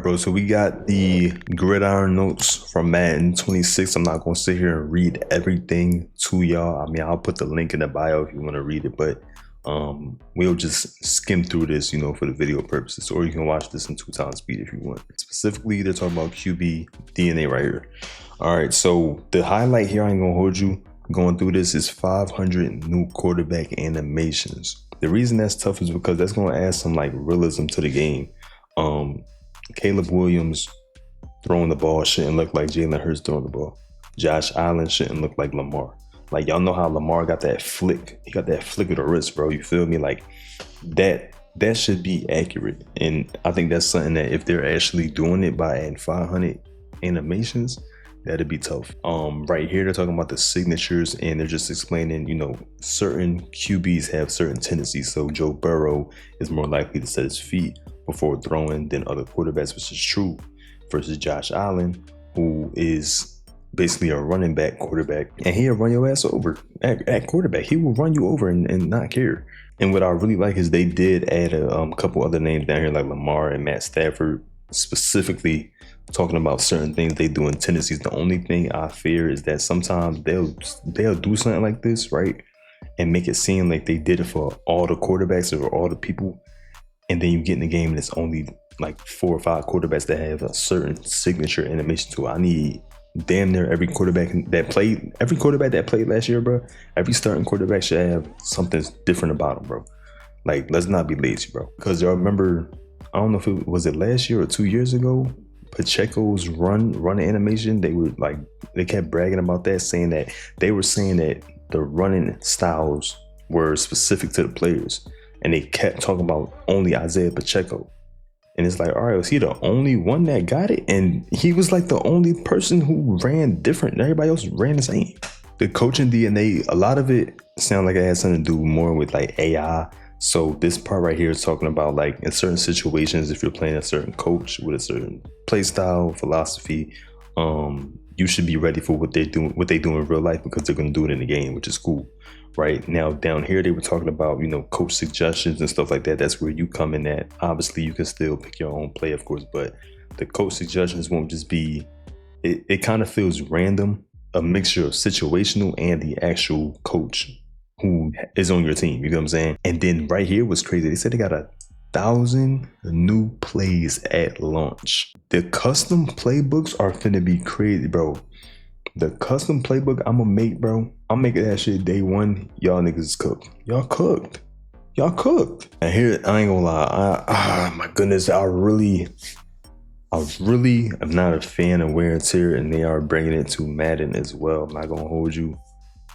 bro, so we got the gridiron notes from Madden 26. I'm not gonna sit here and read everything to y'all. I mean, I'll put the link in the bio if you want to read it, but we'll just skim through this, you know, for the video purposes, or you can watch this in 2x speed if you want. Specifically, they're talking about QB DNA right here. All right, so the highlight here, I ain't gonna hold you going through this, is 500 new quarterback animations. The reason that's tough is because that's gonna add some like realism to the game. Caleb Williams throwing the ball shouldn't look like Jalen Hurts throwing the ball. Josh Allen shouldn't look like Lamar. Like, y'all know how Lamar got that flick. He got that flick of the wrist, bro. You feel me? Like, that should be accurate. And I think that's something that if they're actually doing it by adding 500 animations, that'd be tough. Right here, they're talking about the signatures, and they're just explaining, you know, certain QBs have certain tendencies. So Joe Burrow is more likely to set his feet before throwing than other quarterbacks, which is true, versus Josh Allen, who is basically a running back quarterback, and he'll run your ass over at quarterback. He will run you over and not care. And what I really like is they did add a couple other names down here, like Lamar and Matt Stafford, specifically talking about certain things they do in tendencies. The only thing I fear is that sometimes they'll do something like this, right, and make it seem like they did it for all the quarterbacks or all the people, and then you get in the game and it's only like 4 or 5 quarterbacks that have a certain signature animation to it. I need damn near every quarterback that played last year, bro. Every starting quarterback should have something different about them, bro. Like, let's not be lazy, bro. Because y'all remember, I don't know if it was last year or 2 years ago, Pacheco's run animation. They kept bragging about that, saying that the running styles were specific to the players. And they kept talking about only Isaiah Pacheco. And it's like, all right, was he the only one that got it? And he was like the only person who ran different. Everybody else ran the same. The coaching DNA, a lot of it sounded like it had something to do more with like AI. So this part right here is talking about like in certain situations, if you're playing a certain coach with a certain play style, philosophy, you should be ready for what they do in real life, because they're going to do it in the game, which is cool. Right now down here, they were talking about, you know, coach suggestions and stuff like that. That's where you come in at. Obviously, you can still pick your own play, of course, but the coach suggestions won't just be, it kind of feels random, a mixture of situational and the actual coach who is on your team. You know what I'm saying? And then right here was crazy. They said they got 1,000 new plays at launch. The custom playbooks are finna be crazy, bro. The custom playbook I'm gonna make, bro, I'm making that shit day one. Y'all niggas is cooked. Y'all cooked. And here, I ain't gonna lie. My goodness, I really am not a fan of wear and tear, and they are bringing it to Madden as well. I'm not gonna hold you.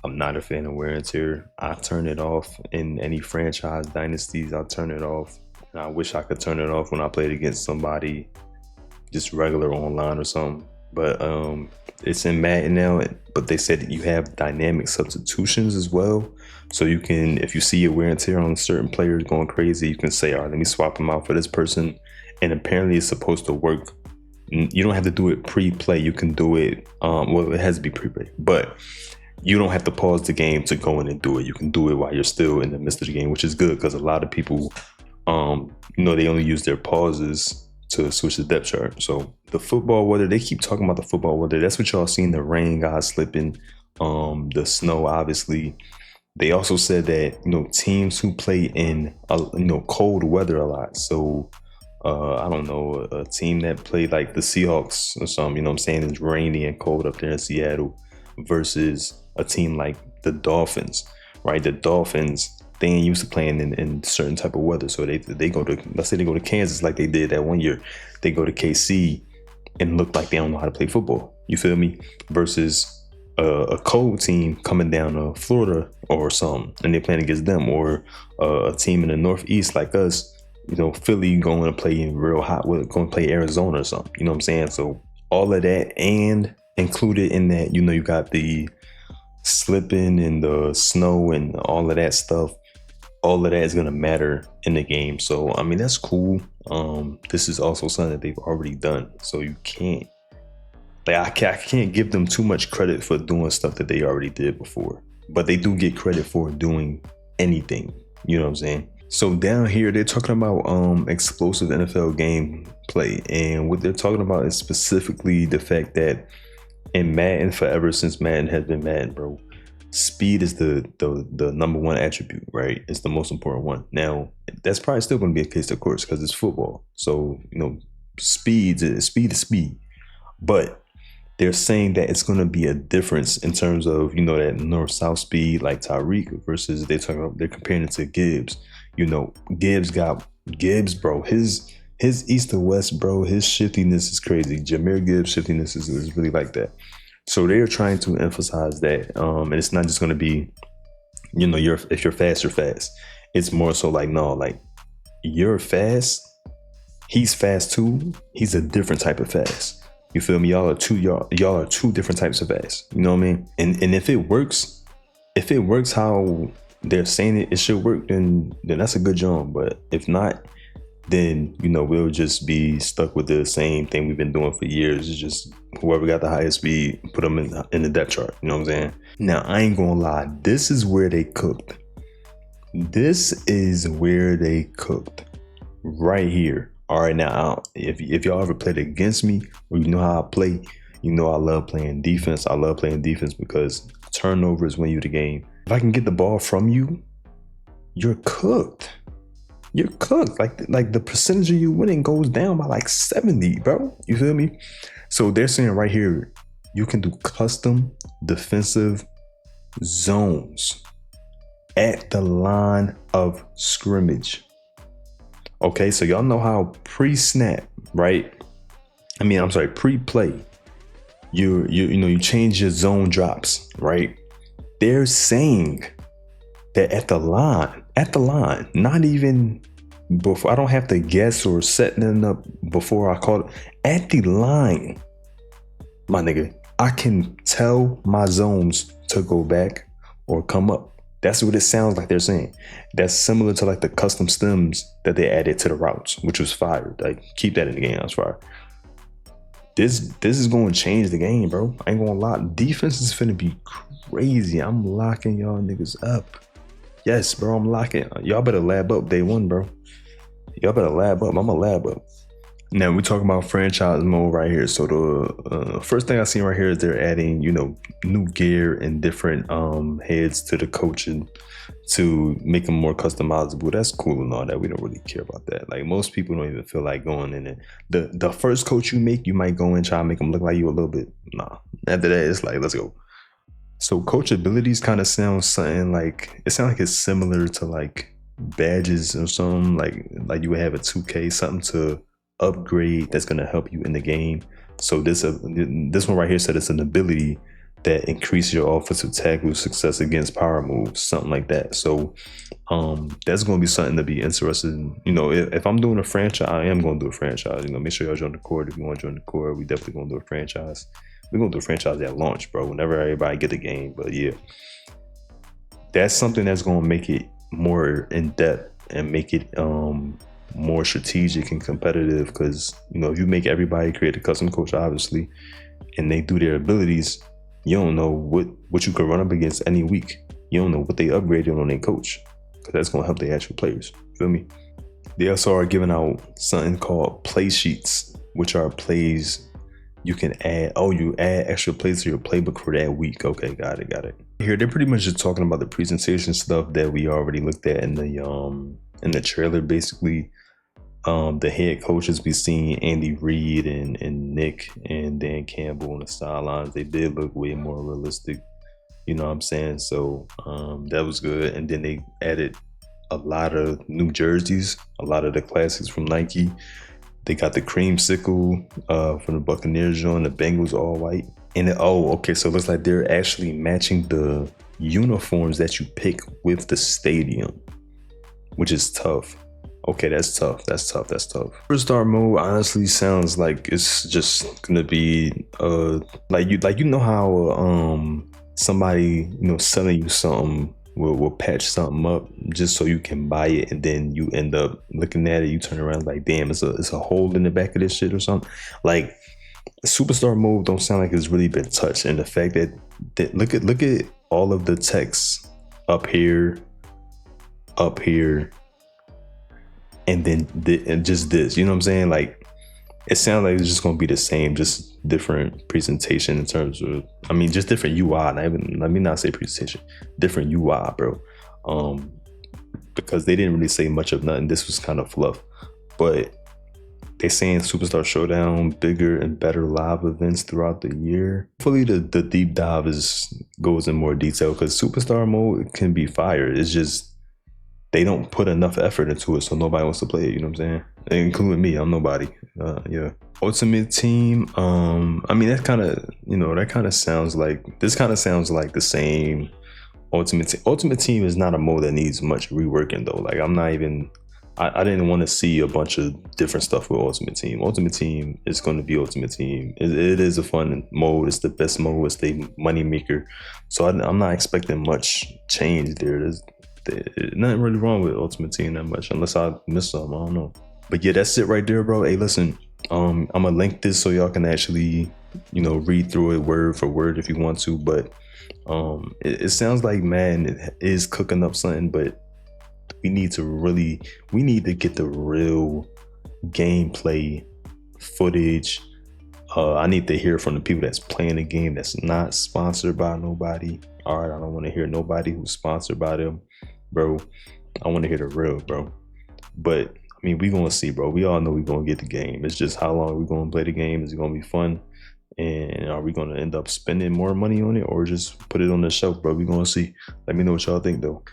I'm not a fan of wear and tear. I turn it off in any franchise dynasties. I turn it off. And I wish I could turn it off when I played against somebody just regular online or something. But it's in Madden now, but they said that you have dynamic substitutions as well. So you can, if you see a wear and tear on certain players going crazy, you can say, all right, let me swap them out for this person. And apparently it's supposed to work. You don't have to do it pre-play. You can do it, well, it has to be pre-play, but you don't have to pause the game to go in and do it. You can do it while you're still in the midst of the game, which is good, because a lot of people, you know, they only use their pauses to switch the depth chart. So the football weather, they keep talking about the football weather. That's what y'all seen, the rain, guys slipping, the snow, obviously. They also said that, you know, teams who play in, you know, cold weather a lot. So, I don't know, a team that played like the Seahawks or something, you know what I'm saying, it's rainy and cold up there in Seattle, versus a team like the Dolphins, right? The Dolphins, they ain't used to playing in certain type of weather. So they go to, let's say they go to Kansas like they did that one year. They go to KC and look like they don't know how to play football. You feel me? Versus a cold team coming down to Florida or something, and they're playing against them, or a team in the Northeast like us, you know, Philly going to play in real hot weather, going to play Arizona or something. You know what I'm saying? So all of that, and included in that, you know, you got the slipping and the snow and all of that stuff. All of that is going to matter in the game. So, I mean, that's cool. This is also something that they've already done. So you can't, like, I can't give them too much credit for doing stuff that they already did before. But they do get credit for doing anything. You know what I'm saying? So down here, they're talking about explosive NFL gameplay, and what they're talking about is specifically the fact that in Madden, forever since Madden has been Madden, bro, speed is the number one attribute, right? It's the most important one. Now, that's probably still going to be a case, of course, because it's football. So speed is speed, but they're saying that it's going to be a difference in terms of that north-south speed, like Tyreek versus they're comparing it to Gibbs. Gibbs, bro. His east to west, bro. His shiftiness is crazy. Jahmyr Gibbs' shiftiness is really like that. So they are trying to emphasize that, and it's not just going to be, if you're fast, you're fast. It's more so like, no, like you're fast. He's fast too. He's a different type of fast. You feel me? Y'all are two different types of fast. You know what I mean? And if it works how they're saying it should work, then that's a good job. But if not, then we'll just be stuck with the same thing we've been doing for years. It's just whoever got the highest speed, put them in the depth chart. You know what I'm saying? Now, I ain't gonna lie, this is where they cooked. Right here. All right, now, if y'all ever played against me, or you know how I play, I love playing defense. I love playing defense because turnovers win you the game. If I can get the ball from you, you're cooked. You're cooked. Like the percentage of you winning goes down by like 70, bro. You feel me? So they're saying right here, you can do custom defensive zones at the line of scrimmage. Okay, so y'all know how pre-snap, right? Pre-play. You change your zone drops, right? They're saying that at the line, not even before. I don't have to guess or set them up before I call it. At the line, my nigga, I can tell my zones to go back or come up. That's what it sounds like they're saying. That's similar to like the custom stems that they added to the routes, which was fire. Like, keep that in the game. That's fire. This is going to change the game, bro. I ain't gonna lie. Defense is finna be crazy. I'm locking y'all niggas up. Yes, bro. I'm locking. Y'all better lab up day one, bro. Y'all better lab up. I'm gonna lab up. Now we're talking about franchise mode right here. So the first thing I see right here is they're adding, new gear and different heads to the coaching to make them more customizable. That's cool and all that. We don't really care about that. Like, most people don't even feel like going in it. The first coach you make, you might go in, try to make them look like you a little bit. Nah. After that, it's like, let's go. So coach abilities kind of sounds something like, it sounds like it's similar to like badges or something, like you would have a 2K, something to upgrade that's going to help you in the game. So this one right here said it's an ability that increases your offensive tackle success against power moves, something like that. So that's going to be something to be interested in. If I'm doing a franchise, I am going to do a franchise. Make sure y'all join the Cord. If you want to join the Cord, we definitely going to do a franchise. We're going to do a franchise at launch, bro, whenever everybody get the game. But yeah, that's something that's going to make it more in depth and make it more strategic and competitive, because if you make everybody create a custom coach, obviously, and they do their abilities, you don't know what you could run up against any week. You don't know what they upgraded on their coach, because that's going to help the actual players. Feel me? They also are giving out something called play sheets, which are plays you can add. You add extra plays to your playbook for that week. Okay, got it. Here they're pretty much just talking about the presentation stuff that we already looked at in the trailer. Basically, the head coaches we seen, Andy Reid and Nick and Dan Campbell on the sidelines, they did look way more realistic. You know what I'm saying? So that was good. And then they added a lot of new jerseys, a lot of the classics from Nike. They got the creamsicle from the Buccaneers on, the Bengals all white. And so it looks like they're actually matching the uniforms that you pick with the stadium, which is tough. Okay, that's tough. Superstar mode honestly sounds like it's just gonna be like how somebody selling you something will patch something up just so you can buy it, and then you end up looking at it, you turn around like, damn, it's a hole in the back of this shit or something. Like, superstar mode don't sound like it's really been touched, and the fact that look at all of the text up here, and then and just this, you know what I'm saying? Like, it sounds like it's just gonna be the same, just different presentation in terms of, I mean, just different UI. Not even, let me not say presentation, different UI, bro. Because they didn't really say much of nothing. This was kind of fluff, but they saying Superstar Showdown, bigger and better live events throughout the year. Hopefully the deep dive goes in more detail, because Superstar mode can be fire. It's just they don't put enough effort into it, so nobody wants to play it. You know what I'm saying? Including me, I'm nobody. Yeah. Ultimate Team. I mean, that kind of, that kind of sounds like, this kind of sounds like the same Ultimate Team. Ultimate Team is not a mode that needs much reworking though. Like, I'm not even. I didn't want to see a bunch of different stuff with Ultimate Team. Ultimate Team is going to be Ultimate Team. It is a fun mode. It's the best mode. It's the money maker. So I'm not expecting much change there. There's nothing really wrong with Ultimate Team that much, unless I missed something. I don't know. But yeah, that's it right there, bro. Hey, listen, I'm gonna link this so y'all can actually, read through it word for word if you want to. But it sounds like Madden is cooking up something, but we need to get the real gameplay footage. I need to hear from the people that's playing the game that's not sponsored by nobody. All right, I don't want to hear nobody who's sponsored by them, bro. I want to hear the real, bro. But I mean, we gonna see, bro. We all know we gonna get the game. It's just how long we gonna play the game. Is it gonna be fun? And are we gonna end up spending more money on it, or just put it on the shelf, bro? We gonna see. Let me know what y'all think though.